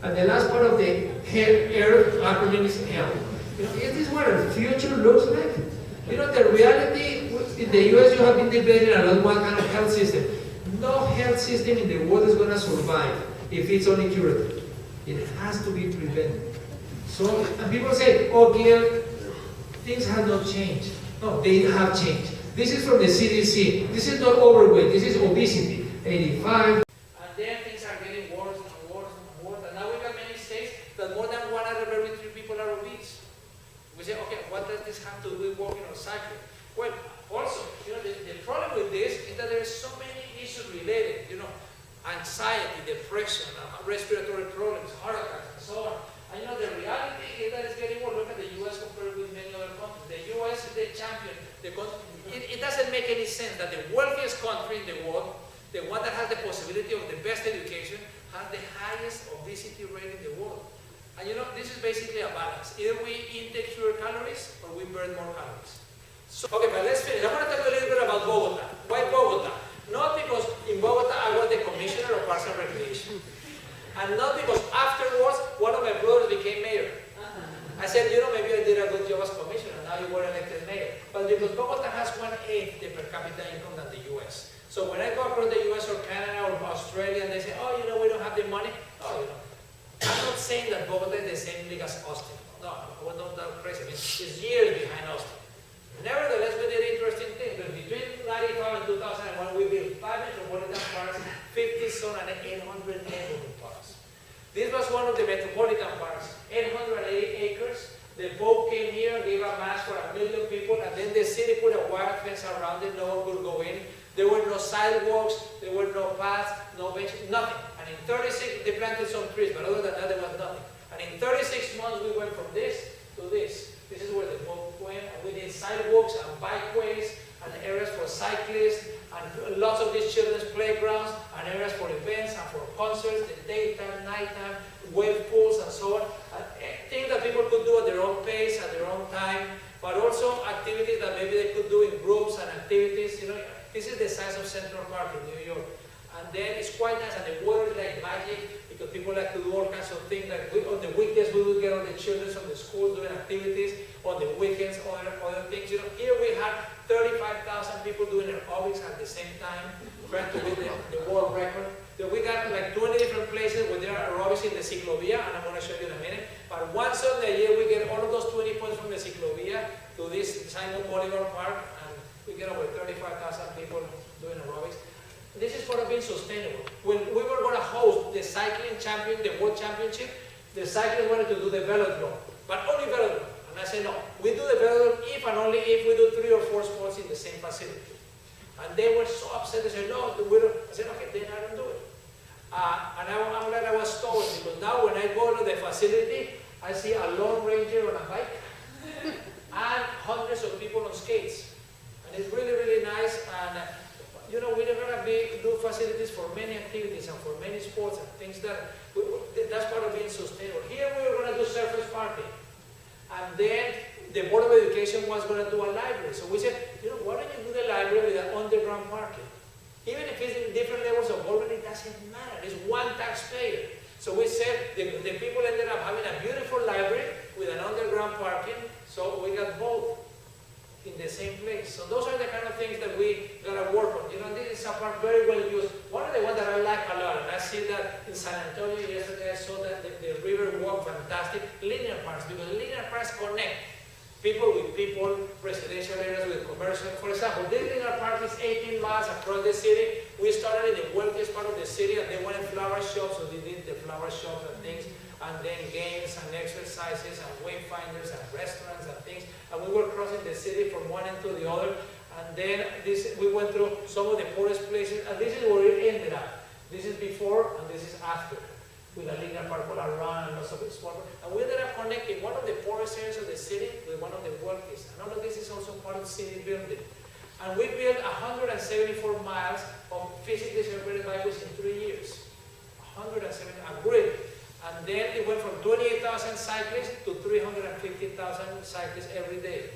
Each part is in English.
And the last part of the earth acronym is hell. You know, is this what our future looks like? You know, the reality, in the US you have been debating a lot what kind of health system. No health system in the world is going to survive if it's only curative. It has to be prevented. So, and people say, oh, Gil, things have not changed. No, they have changed. This is from the CDC. This is not overweight. This is obesity. 85. And then things are getting worse and worse and worse. And now we have many states that more than 1 out of every 3 people are obese. We say, okay, what does this have to do with walking or cycling? Well, also, you know, the problem with this is that there are so many issues related, you know, anxiety, depression, respiratory problems, heart attacks, and so on. And you know, the reality is that it's getting worse. Look at the US compared with many other countries. The US is the champion. It doesn't make any sense that the wealthiest country in the world, the one that has the possibility of the best education, has the highest obesity rate in the world. And you know, this is basically a balance. Either we intake fewer calories or we burn more calories. So, okay, but let's finish. I want to talk a little bit about Bogota. Why Bogota? Not because in Bogota I was the commissioner of Parks and Recreation. And not because afterwards one of my brothers became mayor. I said, you know, maybe I did a good job as commissioner, and now you were elected mayor. But because Bogota has 1/8 the per capita income than the US. So when I go across the US or Canada or Australia and they say, oh, you know, we don't have the money. Oh, you know, I'm not saying that Bogota is the same league as Austin. No, I was not that crazy. I mean, it's years behind Austin. Nevertheless, we did interesting things. Between 1995 and 2001, we built 5 metropolitan parks, 50 zone, and 800 neighborhood parks. This was one of the metropolitan parks, 880 acres. The Pope came here, gave a mass for 1 million people, and then the city put a wire fence around it. No one could go in. There were no sidewalks, there were no paths, no benches, nothing. And in 36, they planted some trees, but other than that, there was nothing. And in 36 months, we went from this to this. This is where the Pope went, and we did sidewalks and bikeways and areas for cyclists and lots of these children's playgrounds and areas for events and for concerts, the daytime, nighttime, wave pools and so on. And things that people could do at their own pace, at their own time, but also activities that maybe they could do in groups and activities. You know, this is the size of Central Park in New York. And then it's quite nice, and the water is like magic because people like to do all kinds of things. Like on the weekdays, we would get all the children from the schools doing activities. On the weekends, other things. You know, here we had 35,000 people doing aerobics at the same time, trying to beat the world record. So we got like 20 different places where there are aerobics in the ciclovia, and I'm going to show you in a minute. But once in a year, we get all of those 20 points from the ciclovia to this Simon Bolivar Park, and we get over 35,000 people doing aerobics. This is for being sustainable. When we were going to host the cycling champion, the world championship, the cyclists wanted to do the velodrome, but only velodrome. And I said, no, we do the velodrome if and only if we do 3 or 4 sports in the same facility. And they were so upset. They said, no, we don't. I said, okay, then I don't do it. And I'm glad I was told, because now when I go to the facility, I see a Lone Ranger on a bike and hundreds of people on skates. And it's really, really nice. And you know, we're going to do facilities for many activities and for many sports and things that's part of being sustainable. Here we were going to do surface parking. And then the Board of Education was going to do a library. So we said, you know, why don't you do the library with an underground parking? Even if it's in different levels of government, it doesn't matter. It's one taxpayer. So we said the people ended up having a beautiful library with an underground parking. So we got both in the same place. So those are the kind of things that we gotta work on. You know, this is a park very well used. One of the ones that I like a lot, and I see that in San Antonio yesterday, I saw that the river walk, fantastic. Linear parks, because linear parks connect people with people, residential areas with commercial. For example, this linear park is 18 miles across the city. We started in the wealthiest part of the city, and they wanted flower shops, so they did the flower shops and things. And then games and exercises and wayfinders and restaurants and things. And we were crossing the city from one end to the other. And then we went through some of the poorest places, and this is where it ended up. This is before and this is after, with a linear park all around and lots of sport. And we ended up connecting one of the poorest areas of the city with one of the wealthiest. And all of this is also part of city building. And we built 174 miles of physically separated byways in 3 years. 170, a grid. And then it went from 28,000 cyclists to 350,000 cyclists every day.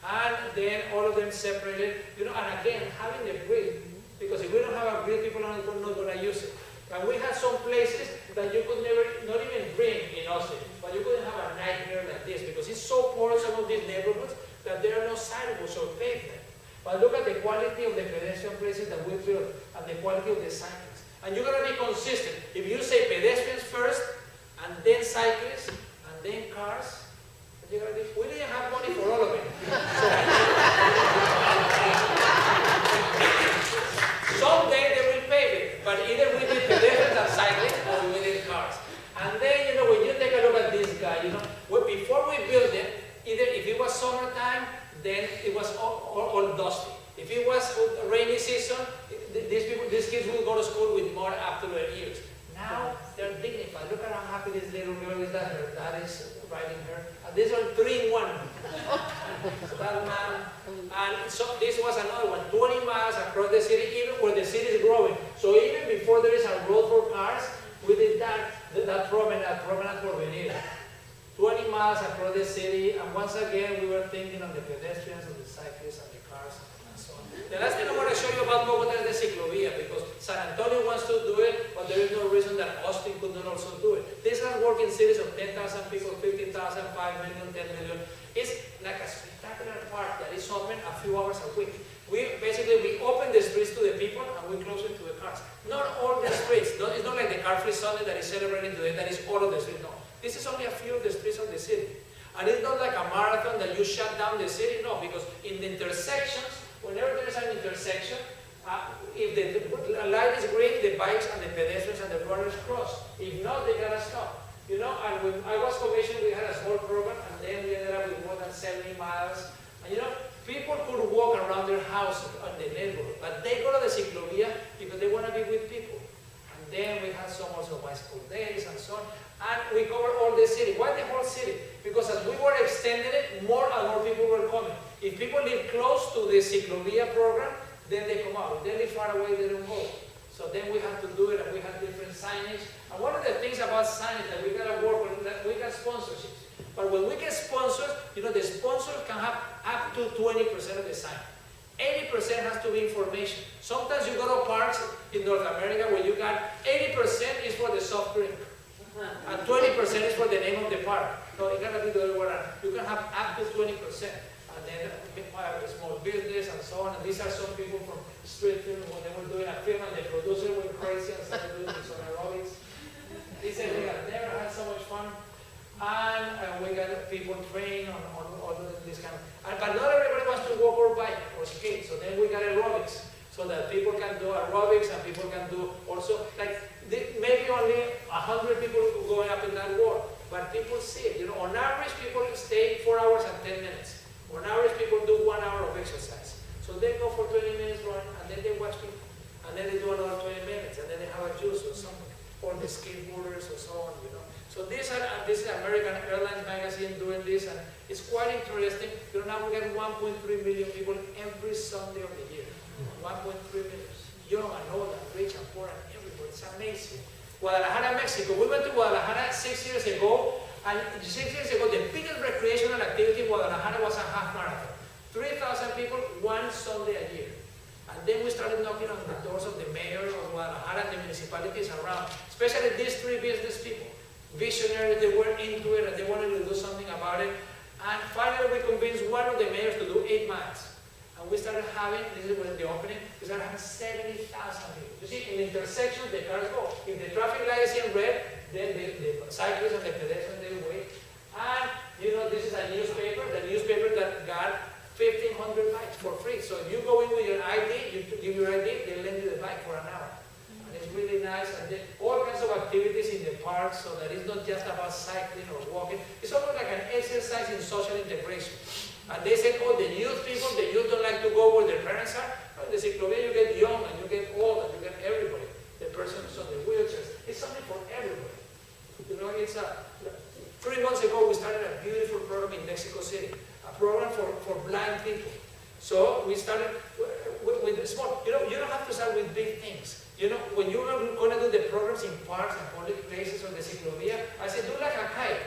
And then all of them separated, you know, and again, having the grid, because if we don't have a grid, people are not going to use it. And we had some places that you could never, not even Austin. But you couldn't have a nightmare like this because it's so poor in some of these neighborhoods that there are no sidewalks or pavement. But look at the quality of the pedestrian places that we build and the quality of the cyclists. And you're going to be consistent. If you say pedestrians first, and then cyclists, and then cars, we didn't have money for all of it. Someday they will pave it, but either we need pedestrians and cyclists, or we need cars. And then, when you take a look at this guy, before we built it, either if it was summertime, then it was all dusty. If it was rainy season, these kids will go to school with mud up to their ears. Now they're dignified. Look at how happy this little girl is that her dad is riding her. And these are 3 in 1. That man. And so this was another one, 20 miles across the city, even where the city is growing. So even before there is a road for cars, we did that promenade for venir. 20 miles across the city, and once again we were thinking of the pedestrians, of the cyclists, and the cars, and so on. The last thing I want to show you about Bogota is the ciclovia, because San Antonio wants to do it, but there is no reason that Austin could not also do it. This has worked in cities of 10,000 people, 50,000, 5 million, 10 million. It's like a spectacular park that is open a few hours a week. We open the streets to the people and we close it to the cars. Not all the streets. It's not like the car-free Sunday that is celebrating today, that is all of the streets. No. This is only a few of the streets of the city. And it's not like a marathon that you shut down the city. No, because in the intersections, whenever there is an intersection, if the light is green, the bikes and the pedestrians and the runners cross. If not, they gotta stop. And when I was commissioned, we had a small program, and then we ended up with more than 70 miles. And people could walk around their house on the neighborhood, but they go to the ciclovia because they want to be with people. And then we had some also bicycle days and so on. And we covered all the city. Why the whole city? Because as we were extending it, more and more people were coming. If people live close to the ciclovia program, then they come out. If they live far away, they don't go. So then we had to do it, and we had different signage. And one of the things about signage that we gotta work on, that we got sponsorships. But when we get sponsors, the sponsor can have up to 20% of the sign. 80% has to be information. Sometimes you go to parks in North America where you got 80% is for the soft drink. And 20% is for the name of the park. So it gotta be the other way around. You can have up to 20%. And then small business and so on. And these are some people from street film when they were doing a film and the producer went crazy and started doing some aerobics. They said we have never had so much fun. And we got people trained on all this kind of. But not everybody wants to walk or bike or skate. So then we got aerobics. So that people can do aerobics and people can do also, maybe only 100 people going up in that wall. But people see it. On average, people stay 4 hours and 10 minutes. On average, people do 1 hour of exercise. So they go for 20 minutes run, and then they watch people. And then they do another 20 minutes, and then they have a juice or something. Or the skateboarders or so on, So this is American Airlines magazine doing this, and it's quite interesting. Now we get 1.3 million people every Sunday of the year. 1.3 million. Young and old and rich and poor and everybody. It's amazing. Guadalajara, Mexico. We went to Guadalajara 6 years ago, and 6 years ago, the biggest recreational activity in Guadalajara was a half marathon. 3,000 people, one Sunday a year. And then we started knocking on the doors of the mayor of Guadalajara and the municipalities around, especially these 3 business people. Visionaries, they were into it and they wanted to do something about it. And finally we convinced one of the mayors to do 8 miles. And we started having, this is when the opening, we started having 70,000 people. You see, in intersections, the cars go. If the traffic light is in red, then the cyclists and the pedestrians, they wait. And, this is a newspaper, the newspaper that got 1,500 bikes for free. So if you go in with your ID, you give your ID, they lend you the bike for an hour. And it's really nice. And then all kinds of activities in the park, so that it's not just about cycling or walking. It's almost like an exercise in social integration. And they said, the youth people, the youth don't like to go where their parents are. But in the ciclovia, you get young and you get old and you get everybody. The person who's on the wheelchairs. It's something for everybody. It's 3 months ago, we started a beautiful program in Mexico City. A program for blind people. So we started with small. You don't have to start with big things. When you're going to do the programs in parks and public places or the ciclovia, I said, do like a kite.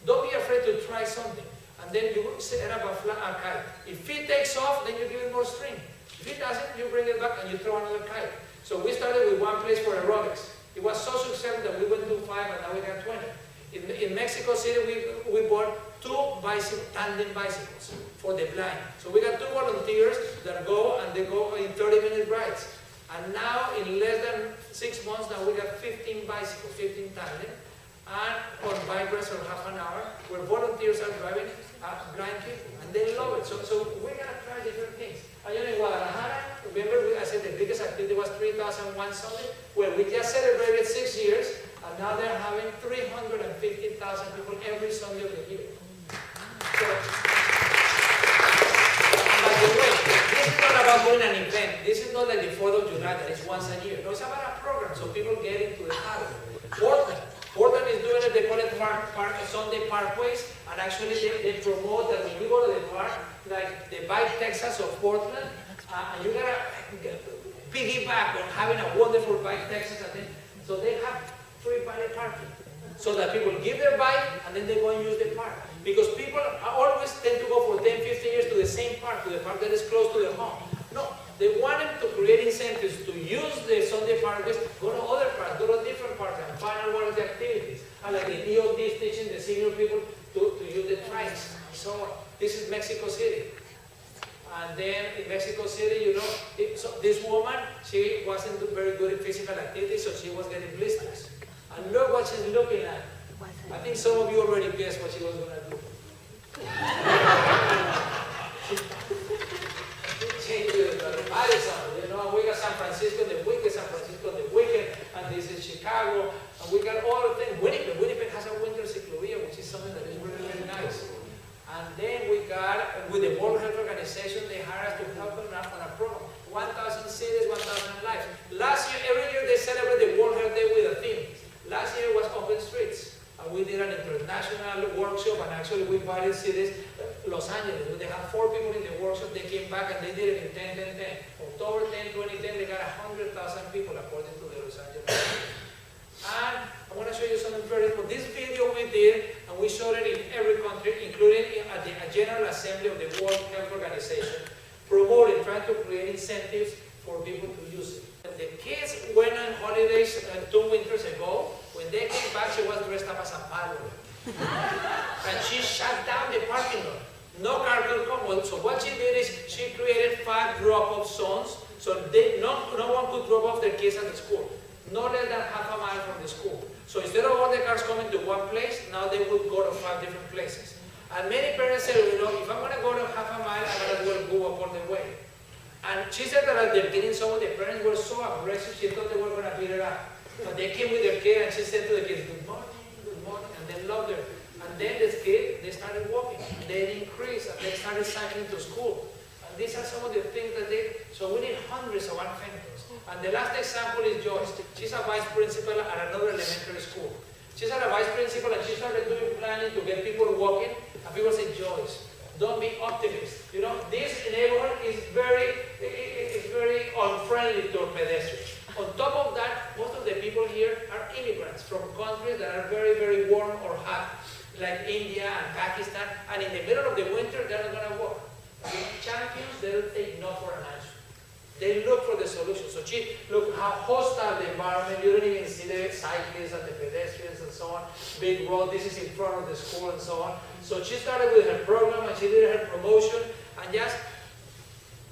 Don't be afraid to try something. And then you set up a kite. If it takes off, then you give it more string. If it doesn't, you bring it back and you throw another kite. So we started with one place for aerobics. It was so successful that we went to 5 and now we got 20. In In Mexico City, we bought 2 tandem bicycles for the blind. So we got 2 volunteers that go, and they go in 30-minute rides. And now, in less than 6 months, now we got 15 bicycles, 15 tandem, and on bike rides for half an hour, where volunteers are driving blind people, and they love it. So we're gonna try different things. And in Guadalajara, remember I said the biggest activity was 3,001 Sunday? Well, we just celebrated 6 years, and now they're having 350,000 people every Sunday of the year. So, by the way, this is not about doing an event. This is not like the 4th of July that is once a year. No, it's about a program, so people get into the habit. Portland is doing it, they call it Sunday Parkways, and actually they promote that when you go to the park, like the Bike Texas of Portland, and you gotta piggyback on having a wonderful Bike Texas, so they have free valet parking, so that people give their bike and then they go and use the park. Because people always tend to go for 10, 15 years to the same park, to the park that is close to their home. No, they want them to create incentives to use the Sunday Parkways, go to other parks, go to different parks, and find one of the activities. And like the DOT is teaching the senior people to use the trikes. So this is Mexico City. And then in Mexico City, you know, so this woman, she wasn't very good at physical activity, so she was getting blisters. And look what she's looking at. I think some of you already guessed what she was going to do. Changes Madison, you know, we got San Francisco the weekend, San Francisco the weekend, and this is Chicago, and we got all the things. Winnipeg has a winter ciclovia, which is something that is really, really nice. And then we got, with the World Health Organization, they hired us to help them out on a program. 1,000 cities, 1,000 lives. Last year, every year they celebrate the World Health Day with a theme. Last year was Open Streets. And we did an international workshop, and actually we invited cities. Los Angeles, they had 4 people in the workshop. They came back and they did it in 10, 10, 10. October 10, 2010, they got 100,000 people according to the Los Angeles. And I want to show you something very cool. This video we did, and we showed it in every country, including at the General Assembly of the World Health Organization, promoting, trying to create incentives for people to use it. And the kids went on holidays 2 winters ago. When they came back, she was dressed up as a paddler. And she shut down the parking lot. No car could come. So what she did is she created 5 drop-off zones, so no one could drop off their kids at the school. No less than half a mile from the school. So instead of all the cars coming to one place, now they would go to 5 different places. And many parents say, you know, if I'm going to go to half a mile, I might as well go up all the way. And she said that at the beginning, some of the parents were so aggressive, she thought they were going to beat her up. But they came with their kid, and she said to the kids, good morning, and they loved her. And then this kid, they started walking. They increased, and they started cycling to school. And these are some of the things that so we need hundreds of inventors. And the last example is Joyce. She's a vice principal at another elementary school. She's a vice principal, and she started doing planning to get people walking. And people say, Joyce, don't be optimist. You know, this neighborhood is very unfriendly to pedestrians. On top of that, most of the people here are immigrants from countries that are very, very warm or hot, like India and Pakistan. And in the middle of the winter, they're not going to walk. The champions, they don't take no for an answer. They look for the solution. So look how hostile the environment. You don't even see the cyclists and the pedestrians and so on. Big road, this is in front of the school and so on. So she started with her program, and she did her promotion, and just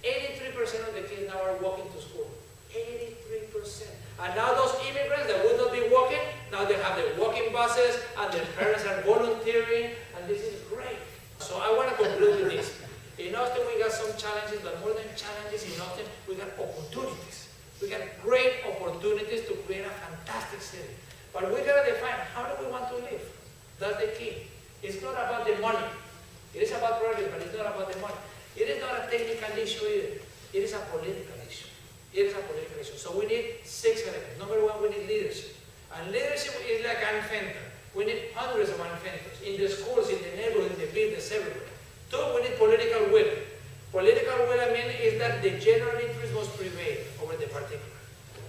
83% of the kids now are walking to school. 83%. And now those immigrants that would not be walking, now they have their walking buses, and their parents are volunteering, and this is great. So I want to conclude with this. In Austin, we got some challenges, but more than challenges in Austin, we got opportunities. We got great opportunities to create a fantastic city. But we got to define, how do we want to live? That's the key. It's not about the money. It is about progress, but it's not about the money. It is not a technical issue either. It is a political issue. It is a political issue. So we need 6 elements. Number 1, we need leadership. And leadership is like an inventor. We need hundreds of inventors in the schools, in the neighborhood, in the business, everywhere. 2, we need political will. Political will, I mean, is that the general interest must prevail over the particular.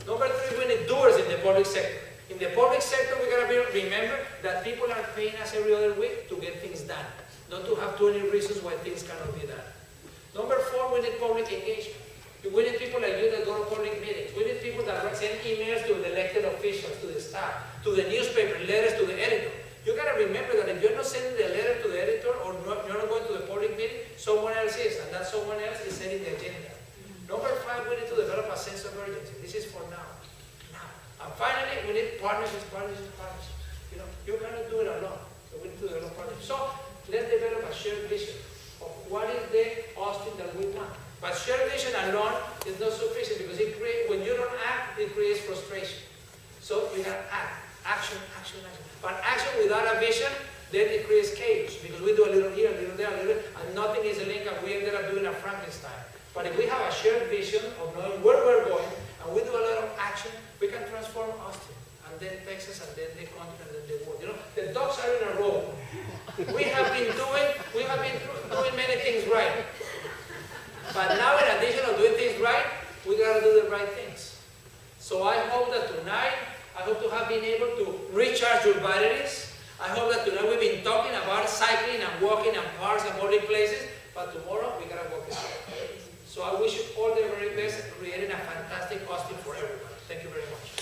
Number 3, we need doers in the public sector. In the public sector, we gotta remember that people are paying us every other week to get things done, not to have 20 reasons why things cannot be done. Number 4, we need public engagement. We need people like you that go to public meetings. We need people that send emails to the elected officials, to the staff, to the newspaper, letters to the editor. You gotta partnerships. You know, you cannot do it alone. So we need to develop partnerships. So let's develop a shared vision of what is the Austin that we want. But shared vision alone is not sufficient because when you don't act, it creates frustration. So we have action. But action without a vision, then it creates chaos because we do a little here, a little there, and nothing is linked, and we ended up doing a Frankenstein. But if we have a shared vision of knowing where we're going, and we do a lot of action, we can transform Austin, and then Texas, and then the continent, and then the world. You know, the ducks are in a row. We have been doing many things right. But now, in addition to doing things right, we gotta do the right things. So I hope that tonight, I hope to have been able to recharge your batteries. I hope that tonight we've been talking about cycling and walking and parks and public places, but tomorrow we gotta walk this way. So I wish you all the very best, creating a fantastic Austin for everybody. Thank you very much.